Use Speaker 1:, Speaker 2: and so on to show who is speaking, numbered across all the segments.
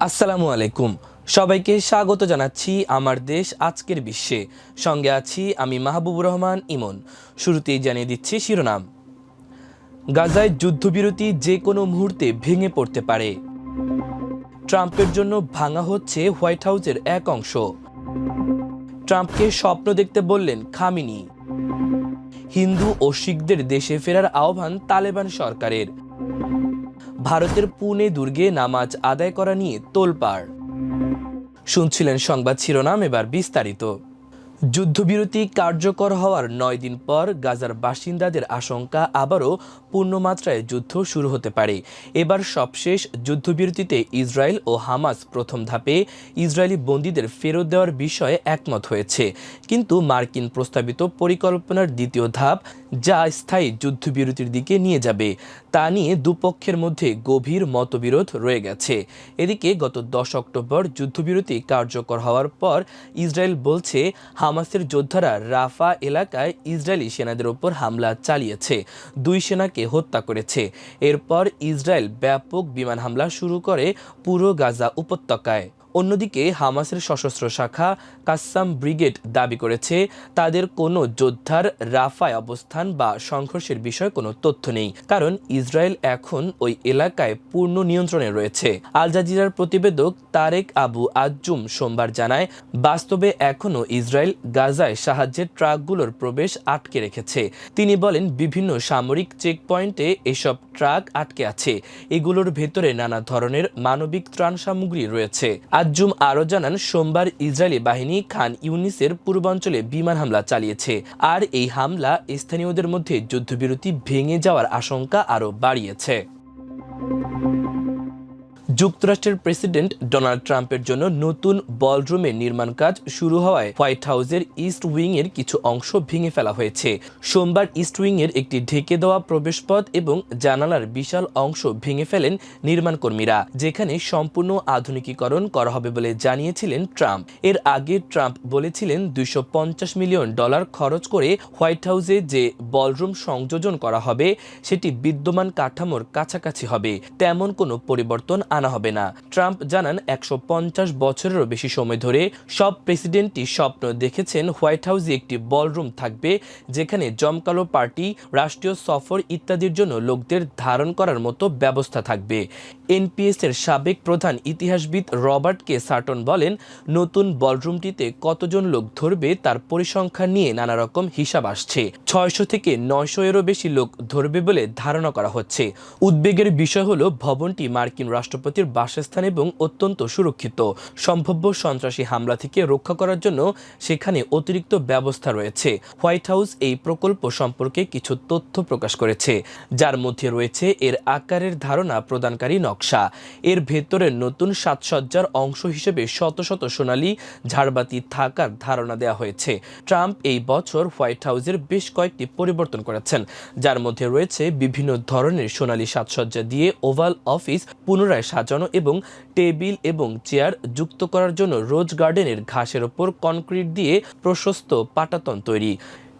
Speaker 1: আসসালামু আলাইকুম। সবাইকে স্বাগত জানাচ্ছি আমার দেশ আজকের বিশ্বে। সঙ্গে আছি আমি মাহবুবুর রহমান ইমন। শুরুতেই জানিয়ে দিচ্ছি শিরোনাম। গাজায় যুদ্ধবিরতি যে কোনো মুহূর্তে ভেঙে পড়তে পারে। ট্রাম্পের জন্য ভাঙা হচ্ছে হোয়াইট হাউসের এক অংশ। ট্রাম্পকে স্বপ্ন দেখতে বললেন খামেনি। হিন্দু ও শিখদের দেশে ফেরার আহ্বান তালেবান সরকারের। ভারতের পুনে দুর্গে নামাজ আদায় করা নিয়ে তোলপাড়। শুনছিলেন সংবাদ শিরোনাম, এবার বিস্তারিত। যুদ্ধবিরতি কার্যকর হওয়ার ৯ দিন পর গাজার বাসিন্দাদের আশঙ্কা আবারও পূর্ণমাত্রায় যুদ্ধ শুরু হতে পারে। এবার সবশেষ যুদ্ধবিরতিতে ইসরায়েল ও হামাস প্রথম ধাপে ইসরায়েলি বন্দীদের ফেরত দেওয়ার বিষয়ে একমত হয়েছে, কিন্তু মার্কিন প্রস্তাবিত পরিকল্পনার দ্বিতীয় ধাপ, যা স্থায়ী যুদ্ধবিরতির দিকে নিয়ে যাবে, তা নিয়ে দুপক্ষের মধ্যে গভীর মতবিরোধ রয়ে গেছে। এদিকে গত ১০ অক্টোবর যুদ্ধবিরতি কার্যকর হওয়ার পর ইসরায়েল বলছে হামাসের যোদ্ধারা রাফা এলাকায় ইসরায়েলি সেনাদের ওপর হামলা চালিয়েছে, ২ সেনাকে হত্যা করেছে। এরপর ইসরায়েল ব্যাপক বিমান হামলা শুরু করে পুরো গাজা উপত্যকায়। অন্যদিকে হামাসের সশস্ত্র শাখা কাসসাম ব্রিগেড দাবি করেছে তাদের কোনো যোদ্ধার রাফায় অবস্থান বা সংঘর্ষের বিষয়ে কোনো তথ্য নেই, কারণ ইসরায়েল এখন ওই এলাকায় পূর্ণ নিয়ন্ত্রণে রয়েছে। আল জাজিরার প্রতিবেদক তারেক আবু আজ্জুম সোমবার জানায়, বাস্তবে এখনও ইসরায়েল গাজায় সাহায্যের ট্রাকগুলোর প্রবেশ আটকে রেখেছে। তিনি বলেন, বিভিন্ন সামরিক চেকপয়েন্টে এসব ট্রাক আটকে আছে, এগুলোর ভেতরে নানা ধরনের মানবিক ত্রাণ সামগ্রী রয়েছে। আজ্জুম আরও জানান, সোমবার ইসরায়েলি বাহিনী খান ইউনিসের পূর্বাঞ্চলে বিমান হামলা চালিয়েছে, আর এই হামলা স্থানীয়দের মধ্যে যুদ্ধবিরতি ভেঙে যাওয়ার আশঙ্কা আরও বাড়িয়েছে। যুক্তরাষ্ট্রের প্রেসিডেন্ট ডোনাল্ড ট্রাম্পের জন্য নতুন বলরুমের নির্মাণ কাজ শুরু হওয়ায় হোয়াইট হাউসের ইস্ট উইংয়ের কিছু অংশ ভেঙে ফেলা হয়েছে। সোমবার ইস্ট উইংয়ের একটি ঢেকে দেওয়া প্রবেশপথ এবং জানালার বিশাল অংশ ভেঙে ফেলেন নির্মাণকর্মীরা, যেখানে সম্পূর্ণ আধুনিকীকরণ করা হবে বলে জানিয়েছিলেন ট্রাম্প। এর আগে ট্রাম্প বলেছিলেন $250 মিলিয়ন খরচ করে হোয়াইট হাউসে যে বলরুম সংযোজন করা হবে সেটি বিদ্যমান কাঠামোর কাছাকাছি হবে, তেমন কোনো পরিবর্তন আনা হবে না। ট্রাম্প জানান, ১৫০ বছরেরও বেশি সময় ধরে সব প্রেসিডেন্টই স্বপ্ন দেখেছেন হোয়াইট হাউসে একটি বলরুম থাকবে, যেখানে জমকালো পার্টি, রাষ্ট্রীয় সফর ইত্যাদির জন্য লোকদের ধারণ করার মতো ব্যবস্থা থাকবে। এনপিএস এর সাবেক প্রধান ইতিহাসবিদ রবার্ট কে সার্টন বলেন, নতুন বলরুমটিতে কতজন লোক ধরবে তার পরিসংখ্যান নিয়ে নানা রকম হিসাব আসছে। ৬০০ থেকে ৯০০ এরও বেশি লোক ধরবে বলে ধারণা করা হচ্ছে। উদ্বেগের বিষয় হলো, ভবনটি মার্কিন রাষ্ট্রপতির বাসস্থান এবং অত্যন্ত সুরক্ষিত। সম্ভাব্য সন্ত্রাসী হামলা থেকে রক্ষা করার জন্য সেখানে অতিরিক্ত ব্যবস্থা রয়েছে। হোয়াইট হাউস এই প্রকল্প সম্পর্কে কিছু তথ্য প্রকাশ করেছে, যার মধ্যে রয়েছে এর আকারের ধারণা প্রদানকারী নকশা। এর ভেতরে নতুন সাজসজ্জার অংশ হিসেবে শত শত সোনালী ঝাড়বাতি থাকার ধারণা দেওয়া হয়েছে। ট্রাম্প এই বছর হোয়াইট হাউসের বেশ কয়েকটি পরিবর্তন করেছেন, যার মধ্যে রয়েছে বিভিন্ন ধরনের সোনালী সাজসজ্জা দিয়ে ওভাল অফিস পুনরায় সাজানো এবং টেবিল এবং চেয়ার যুক্ত করার জন্য রোজ গার্ডেনের ঘাসের ওপর কনক্রিট দিয়ে প্রশস্ত পাটাতন তৈরি।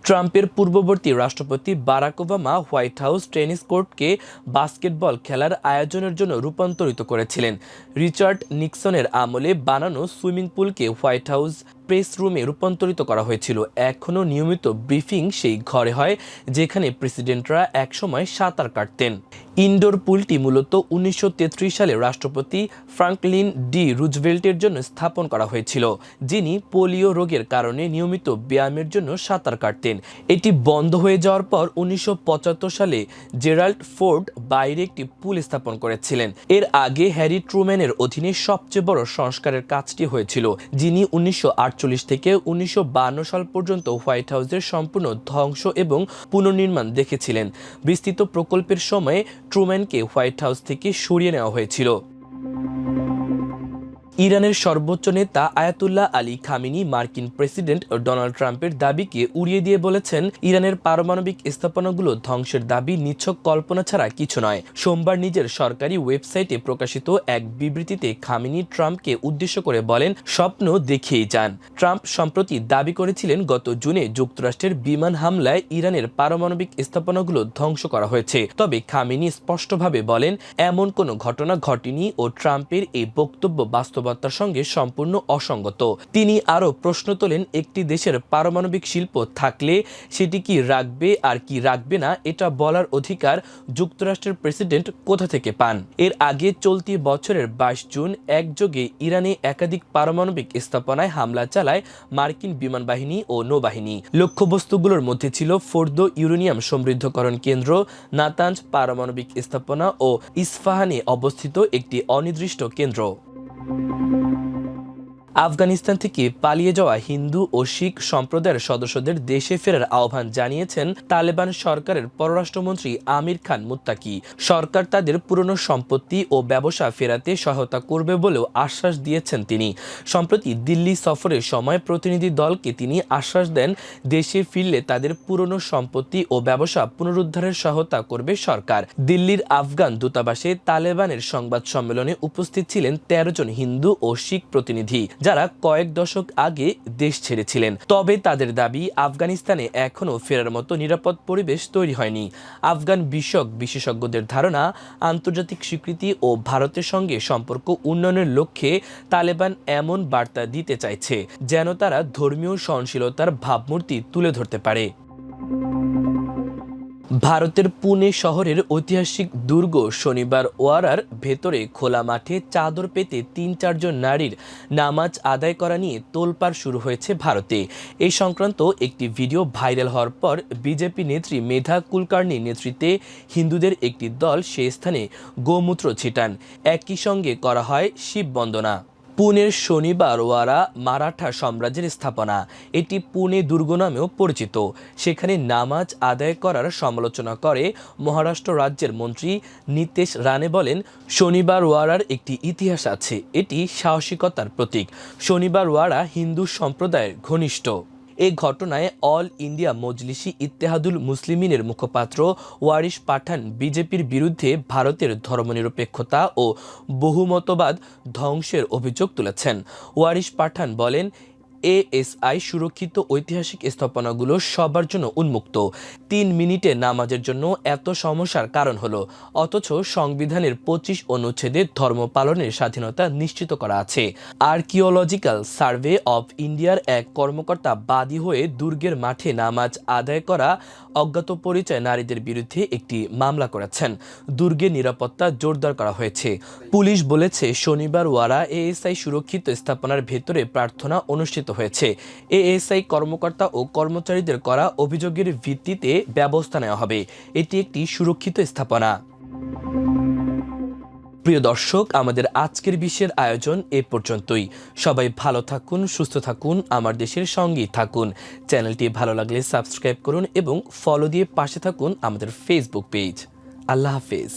Speaker 1: ট্রাম্পের পূর্ববর্তী রাষ্ট্রপতি Barack Obama white house tennis কোর্টকে বাস্কেটবল খেলার আয়োজনের জন্য রূপান্তরিত করেছিলেন। রিচার্ড নিক্সনের আমলে বানানো সুইমিং পুলকে হোয়াইট হাউস প্রেস রুমে রূপান্তরিত করা হয়েছিল। এখনও নিয়মিত ব্রিফিং সেই ঘরে হয়, যেখানে প্রেসিডেন্টরা একসময় সাঁতার কাটতেন। ইনডোর পুলটি মূলত ১৯৩৩ সালে রাষ্ট্রপতি ফ্রাঙ্কলিন ডি রুজভেল্টের জন্য স্থাপন করা হয়েছিল, যিনি পোলিও রোগের কারণে নিয়মিত ব্যায়ামের জন্য সাঁতার কাটতেন। এটি বন্ধ হয়ে যাওয়ার পর ১৯৭৫ সালে জেরাল্ড ফোর্ড বাইরে একটি পুল স্থাপন করেছিলেন। এর আগে হ্যারি ট্রুম্যানের অধীনে সবচেয়ে বড় সংস্কারের কাজটি হয়েছিল, যিনি ১৯৪৮ থেকে ১৯৫২ সাল পর্যন্ত হোয়াইট হাউসের সম্পূর্ণ ধ্বংস এবং পুনর্নির্মাণ দেখেছিলেন। বিস্তৃত প্রকল্পের সময়ে ট্রুম্যানকে হোয়াইট হাউস থেকে সরিয়ে নেওয়া হয়েছিল। ইরানের সর্বোচ্চ নেতা আয়াতুল্লাহ আলী খামেনি মার্কিন প্রেসিডেন্ট ডোনাল্ড ট্রাম্পের দাবিকে উড়িয়ে দিয়ে বলেছেন, ইরানের পারমাণবিক স্থাপনাগুলো ধ্বংসের দাবি নিছক কল্পনা ছাড়া কিছু নয়। সোমবার নিজের সরকারি ওয়েবসাইটে প্রকাশিত এক বিবৃতিতে খামেনি ট্রাম্পকে উদ্দেশ্য করে বলেন, স্বপ্ন দেখেই যান। ট্রাম্প সম্প্রতি দাবি করেছিলেন, গত জুনে যুক্তরাষ্ট্রের বিমান হামলায় ইরানের পারমাণবিক স্থাপনাগুলো ধ্বংস করা হয়েছে। তবে খামেনি স্পষ্টভাবে বলেন, এমন কোনো ঘটনা ঘটেনি ও ট্রাম্পের এই বক্তব্য বাস্তবতার সঙ্গে সম্পূর্ণ অসঙ্গত। তিনি আরও প্রশ্ন তোলেন, একটি দেশের পারমাণবিক শিল্প থাকলে সেটি কি রাখবে আর কি রাখবে না এটা বলার অধিকার যুক্তরাষ্ট্রের প্রেসিডেন্ট কোথা থেকে পান? এর আগে চলতি বছরের 22 জুন একযোগে ইরানে একাধিক পারমাণবিক স্থাপনায় হামলা চালায় মার্কিন বিমান বাহিনী ও নৌবাহিনী। লক্ষ্যবস্তুগুলোর মধ্যে ছিল ফোর্দো ইউরেনিয়াম সমৃদ্ধকরণ কেন্দ্র, নাতাঞ্জ পারমাণবিক স্থাপনা ও ইস্পাহানে অবস্থিত একটি অনির্দিষ্ট কেন্দ্র। আফগানিস্তান থেকে পালিয়ে যাওয়া হিন্দু ও শিখ সম্প্রদায়ের সদস্যদের দেশে ফেরার আহ্বান জানিয়েছেন তালেবান সরকারের পররাষ্ট্রমন্ত্রী আমির খান মুত্তাকি। সরকার তাদের পুরনো সম্পত্তি ও ব্যবসা ফেরাতে সহায়তা করবে বলেও আশ্বাস দিয়েছেন তিনি। সম্প্রতি দিল্লি সফরের সময় প্রতিনিধি দলকে তিনি আশ্বাস দেন, দেশে ফিরলে তাদের পুরনো সম্পত্তি ও ব্যবসা পুনরুদ্ধারের সহায়তা করবে সরকার। দিল্লির আফগান দূতাবাসে তালেবানের সংবাদ সম্মেলনে উপস্থিত ছিলেন 13 জন হিন্দু ও শিখ প্রতিনিধি, যারা কয়েক দশক আগে দেশ ছেড়েছিলেন। তবে তাদের দাবি, আফগানিস্তানে এখনও ফেরার মতো নিরাপদ পরিবেশ তৈরি হয়নি। আফগান বিষয়ক বিশেষজ্ঞদের ধারণা, আন্তর্জাতিক স্বীকৃতি ও ভারতের সঙ্গে সম্পর্ক উন্নয়নের লক্ষ্যে তালেবান এমন বার্তা দিতে চাইছে যেন তারা ধর্মীয় সহনশীলতার ভাবমূর্তি তুলে ধরতে পারে। ভারতের পুনে শহরের ঐতিহাসিক দুর্গ শনিবার ওয়ারার ভেতরে খোলা মাঠে চাদর পেতে 3-4 জন নারীর নামাজ আদায় করা নিয়ে তোলপাড় শুরু হয়েছে ভারতে। এই সংক্রান্ত একটি ভিডিও ভাইরাল হওয়ার পর বিজেপি নেত্রী মেধা কুলকার্নির নেতৃত্বে হিন্দুদের একটি দল সে স্থানে গোমূত্র ছিটান। একই সঙ্গে করা হয় শিব বন্দনা। পুনের শনিবার ওয়ারা মারাঠা সাম্রাজ্যের স্থাপনা। এটি পুনে দুর্গ নামেও পরিচিত। সেখানে নামাজ আদায় করার সমালোচনা করে মহারাষ্ট্র রাজ্যের মন্ত্রী নিতেশ রানে বলেন, শনিবার ওয়ারার একটি ইতিহাস আছে, এটি সাহসিকতার প্রতীক। শনিবার ওয়ারা হিন্দু সম্প্রদায়ের ঘনিষ্ঠ। এই ঘটনায় অল ইন্ডিয়া মজলিসি ইত্তেহাদুল মুসলিমিনের মুখপাত্র ওয়ারিশ পাঠান বিজেপির বিরুদ্ধে ভারতের ধর্মনিরপেক্ষতা ও বহুমতবাদ ধ্বংসের অভিযোগ তুলেছেন। ওয়ারিশ পাঠান বলেন, এএসআই সুরক্ষিত ঐতিহাসিক স্থাপনাগুলো সবার জন্য উন্মুক্ত। 3 মিনিটে নামাজের জন্য এত সমস্যার কারণ হলো, অথচ সংবিধানের 25 অনুচ্ছেদে ধর্ম পালনের স্বাধীনতা নিশ্চিত করা আছে। আর্কিওলজিক্যাল সার্ভে অফ ইন্ডিয়ার এক কর্মকর্তা বাদী হয়ে দুর্গের মাঠে নামাজ আদায় করা অজ্ঞাত পরিচয় নারীদের বিরুদ্ধে একটি মামলা করেছেন। দুর্গের নিরাপত্তা জোরদার করা হয়েছে। পুলিশ বলেছে, শনিবার ওয়ারা এএসআই সুরক্ষিত স্থাপনার ভেতরে প্রার্থনা অনুষ্ঠিত হয়েছে। এএসআই কর্মকর্তা ও কর্মচারীদের করা অভিযোগের ভিত্তিতে ব্যবস্থা নেওয়া হবে। এটি একটি সুরক্ষিত স্থাপনা। প্রিয় দর্শক, আমাদের আজকের বিশেষ আয়োজন এ পর্যন্তই। সবাই ভালো থাকুন, সুস্থ থাকুন, আমার দেশের সঙ্গেই থাকুন। চ্যানেলটি ভালো লাগলে সাবস্ক্রাইব করুন এবং ফলো দিয়ে পাশে থাকুন আমাদের ফেসবুক পেজ। আল্লাহ হাফেজ।